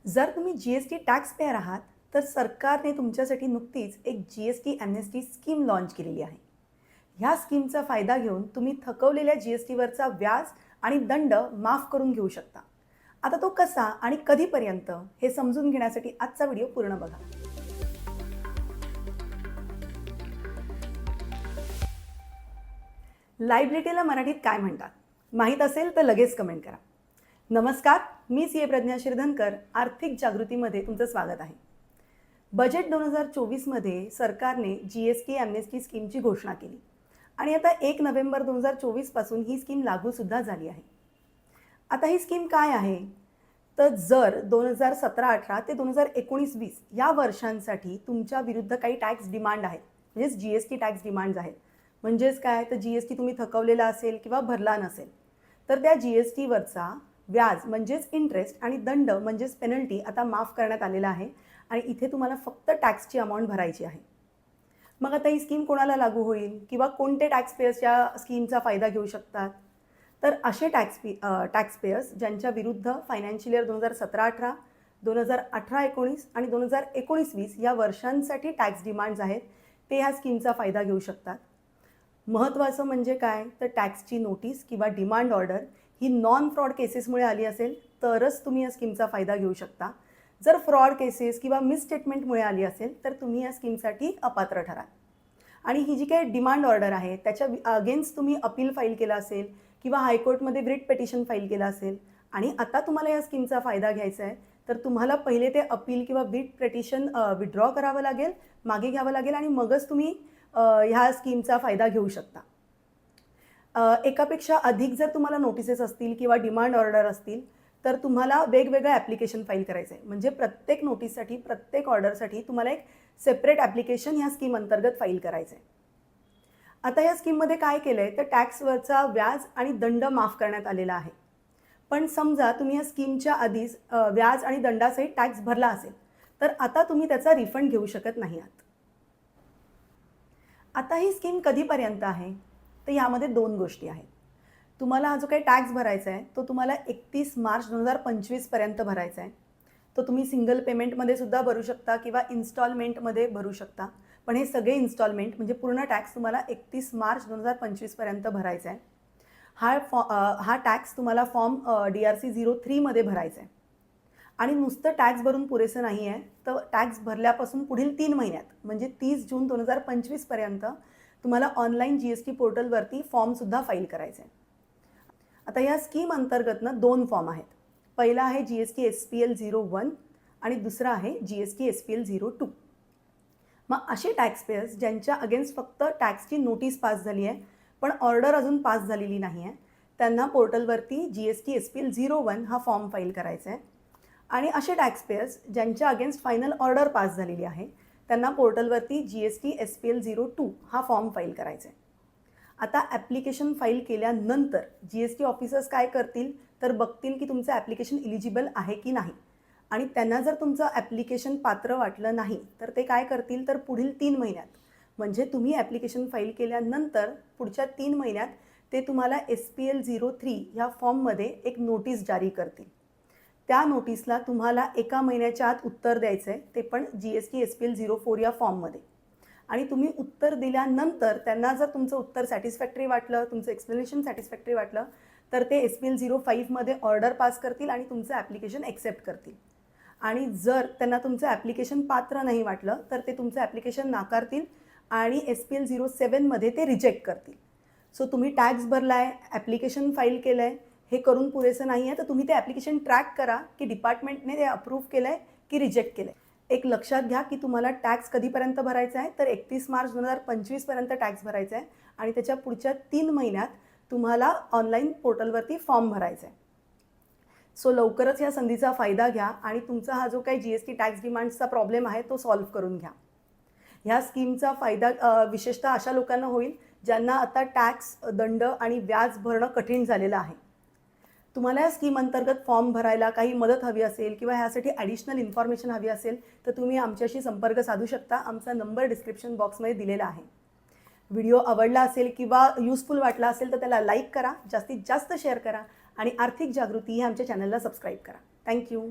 जर तुम्ही GST tax payer आहात, तर सरकारने तुमच्यासाठी नुकतीच एक जी-एस-टी ॲम्नेस्टी स्कीम लाँच केलेली आहे. ह्या स्कीमचा फायदा घेऊन तुम्ही थकवलेल्या जी-एस-टीवरचा व्याज आणि दंड माफ करून घेऊ शकता. आता तो कसा आणि कधीपर्यंत हे समजून घेण्यासाठी आजचा व्हिडिओ पूर्ण बघा. लायबिलिटीला मराठीत काय म्हणतात? माहीत असेल तर लगेच कमेंट करा. नमस्कार, मी सी ए प्रज्ञा शिरधनकर. आर्थिक जागृतीमध्ये तुमचं स्वागत आहे. बजेट 2024मध्ये सरकारने जी-एस-टी ॲम्नेस्टी स्कीमची घोषणा केली आणि आता 1 नोव्हेंबर 2024 पासून ही स्कीम लागूसुद्धा झाली आहे. आता ही स्कीम काय आहे? तर जर 2017-18 ते 2019-20 या वर्षांसाठी तुमच्या विरुद्ध काही टॅक्स डिमांड आहेत, म्हणजेच जी-एस-टी टॅक्स डिमांड्स आहेत. म्हणजेच काय? तर जी-एस-टी तुम्ही थकवलेला असेल किंवा भरला नसेल, तर त्या जी-एस-टीवरचा व्याज म्हणजेच इंटरेस्ट आणि दंड म्हणजेच पेनल्टी आता माफ करण्यात आलेला आहे आणि इथे तुम्हाला फक्त टॅक्सची अमाऊंट भरायची आहे. मग आता ही स्कीम कोणाला लागू होईल किंवा कोणते टॅक्स पेयर्स या स्कीमचा फायदा घेऊ शकतात? तर असे टॅक्स पेयर्स ज्यांच्या विरुद्ध फायनान्शियल इयर 2017-18, 2018-19 आणि 2019-20 या वर्षांसाठी टॅक्स डिमांड्स आहेत, ते ह्या स्कीमचा फायदा घेऊ शकतात. महत्त्वाचं म्हणजे काय? तर टॅक्सची नोटीस किंवा डिमांड ऑर्डर ही नॉन फ्रॉड केसेसमुळे आली असेल तरच तुम्ही या स्कीमचा फायदा घेऊ शकता. जर फ्रॉड केसेस किंवा मिसस्टेटमेंटमुळे आली असेल तर तुम्ही या स्कीमसाठी अपात्र ठराल. आणि ही जी काही डिमांड ऑर्डर आहे त्याच्या अगेन्स्ट तुम्ही अपील फाईल केला असेल किंवा हायकोर्टमध्ये रिट पिटिशन फाईल केलं असेल आणि आता तुम्हाला या स्कीमचा फायदा घ्यायचा आहे, तर तुम्हाला पहिले ते अपील किंवा रिट पिटिशन विथड्रॉ करावं लागेल, मागे घ्यावं लागेल आणि मगच तुम्ही ह्या स्कीमचा फायदा घेऊ शकता. एकापेक्षा अधिक जर तुम्हाला नोटिसेस असतील किंवा डिमांड ऑर्डर असतील, तर तुम्हाला वेगवेगळं ॲप्लिकेशन फाईल करायचं आहे. म्हणजे प्रत्येक नोटीससाठी, प्रत्येक ऑर्डरसाठी तुम्हाला एक सेपरेट ॲप्लिकेशन ह्या स्कीम अंतर्गत फाईल करायचं आहे. आता या स्कीममध्ये काय केलं आहे, तर टॅक्सवरचा व्याज आणि दंड माफ करण्यात आलेला आहे. पण समजा तुम्ही या स्कीमच्या आधीच व्याज आणि दंडासहित टॅक्स भरला असेल, तर आता तुम्ही त्याचा रिफंड घेऊ शकत नाही आहात. आता ही स्कीम कधीपर्यंत आहे? तर यामध्ये 2 गोष्टी आहेत. तुम्हाला हा जो काही टॅक्स भरायचा आहे, तो तुम्हाला 31 मार्च 2025 पर्यंत भरायचा आहे. तो तुम्ही सिंगल पेमेंटमध्ये सुद्धा भरू शकता किंवा इन्स्टॉलमेंटमध्ये भरू शकता. पण हे सगळे इन्स्टॉलमेंट म्हणजे पूर्ण टॅक्स तुम्हाला 31 मार्च 2025 पर्यंत भरायचा आहे. हा टॅक्स तुम्हाला फॉर्म DRC 03 मध्ये भरायचा आहे. आणि नुसतं टॅक्स भरून पुरेसं नाही आहे, तर टॅक्स भरल्यापासून पुढील 3 महिन्यात म्हणजे 30 जून 2025 पर्यंत तुम्हाला ऑनलाईन जी-एस-टी पोर्टलवरती फॉर्मसुद्धा फाईल करायचा आहे. आता या स्कीम अंतर्गत 2 फॉर्म आहेत. पहिला आहे जी-एस-टी SPL 01 आणि दुसरा आहे जी-एस-टी SPL 02. मग असे टॅक्स पेयर्स ज्यांच्या अगेन्स्ट फक्त टॅक्सची नोटीस पास झाली आहे, पण ऑर्डर अजून पास झालेली नाही आहे, त्यांना पोर्टलवरती जी-एस-टी SPL 01 हा फॉर्म फाईल करायचा आहे. आणि असे टॅक्स पेयर्स ज्यांच्या अगेन्स्ट फायनल ऑर्डर पास झालेली आहे, त्यांना पोर्टलवरती जी-एस-टी SPL 02 हा फॉर्म फाईल करायचा आहे. आता ॲप्लिकेशन फाईल केल्यानंतर जी-एस-टी ऑफिसर्स काय करतील, तर बघतील की तुमचं ॲप्लिकेशन इलिजिबल आहे की नाही. आणि त्यांना जर तुमचं ॲप्लिकेशन पात्र वाटलं नाही, तर ते काय करतील, तर पुढील 3 महिन्यात म्हणजे तुम्ही ॲप्लिकेशन फाईल केल्यानंतर पुढच्या 3 महिन्यात ते तुम्हाला SPL 03 ह्या फॉर्ममध्ये एक नोटीस जारी करतील. त्या नोटीसला तुम्हाला 1 महिन्याच्या आत उत्तर द्यायचं आहे, ते पण जी-एस-टी SPL 04 या फॉर्ममध्ये. आणि तुम्ही उत्तर दिल्यानंतर त्यांना जर तुमचं उत्तर सॅटिस्फॅक्टरी वाटलं, तुमचं एक्सप्लेनेशन सॅटिस्फॅक्टरी वाटलं, तर ते SPL 05 मध्ये ऑर्डर पास करतील आणि तुमचं ॲप्लिकेशन ॲक्सेप्ट करतील. आणि जर त्यांना तुमचं ॲप्लिकेशन पात्र नाही वाटलं, तर ते तुमचं ॲप्लिकेशन नाकारतील आणि SPL 07 मध्ये ते रिजेक्ट करतील. सो तुम्ही टॅक्स भरला आहे, ॲप्लिकेशन फाईल केलं आहे, हे करून पुरेसं नाही आहे, तर तुम्ही ते ॲप्लिकेशन ट्रॅक करा की डिपार्टमेंटने ते अप्रूव्ह केलं आहे की रिजेक्ट केलं आहे. एक लक्षात घ्या की तुम्हाला टॅक्स कधीपर्यंत भरायचा आहे, तर 31 मार्च 2025 पर्यंत टॅक्स भरायचा आहे आणि त्याच्या पुढच्या 3 महिन्यात तुम्हाला ऑनलाईन पोर्टलवरती फॉर्म भरायचा आहे. सो लवकरच या संधीचा फायदा घ्या आणि तुमचा हा जो काही जी-एस-टी टॅक्स डिमांड्सचा प्रॉब्लेम आहे तो सॉल्व्ह करून घ्या. ह्या स्कीमचा फायदा विशेषतः अशा लोकांना होईल ज्यांना आता टॅक्स, दंड आणि व्याज भरणं कठीण झालेलं आहे. तुम्हाला या स्कीम अंतर्गत फॉर्म भरायला काही मदत हवी असेल किंवा ह्यासाठी ॲडिशनल इन्फॉर्मेशन हवी असेल, तर तुम्ही आमच्याशी संपर्क साधू शकता. आमचा नंबर डिस्क्रिप्शन बॉक्समध्ये दिलेला आहे. व्हिडिओ आवडला असेल किंवा युजफुल वाटला असेल तर त्याला लाईक करा, जास्तीत जास्त शेअर करा आणि आर्थिक जागृती ह्या आमच्या चॅनलला सबस्क्राईब करा. थँक्यू.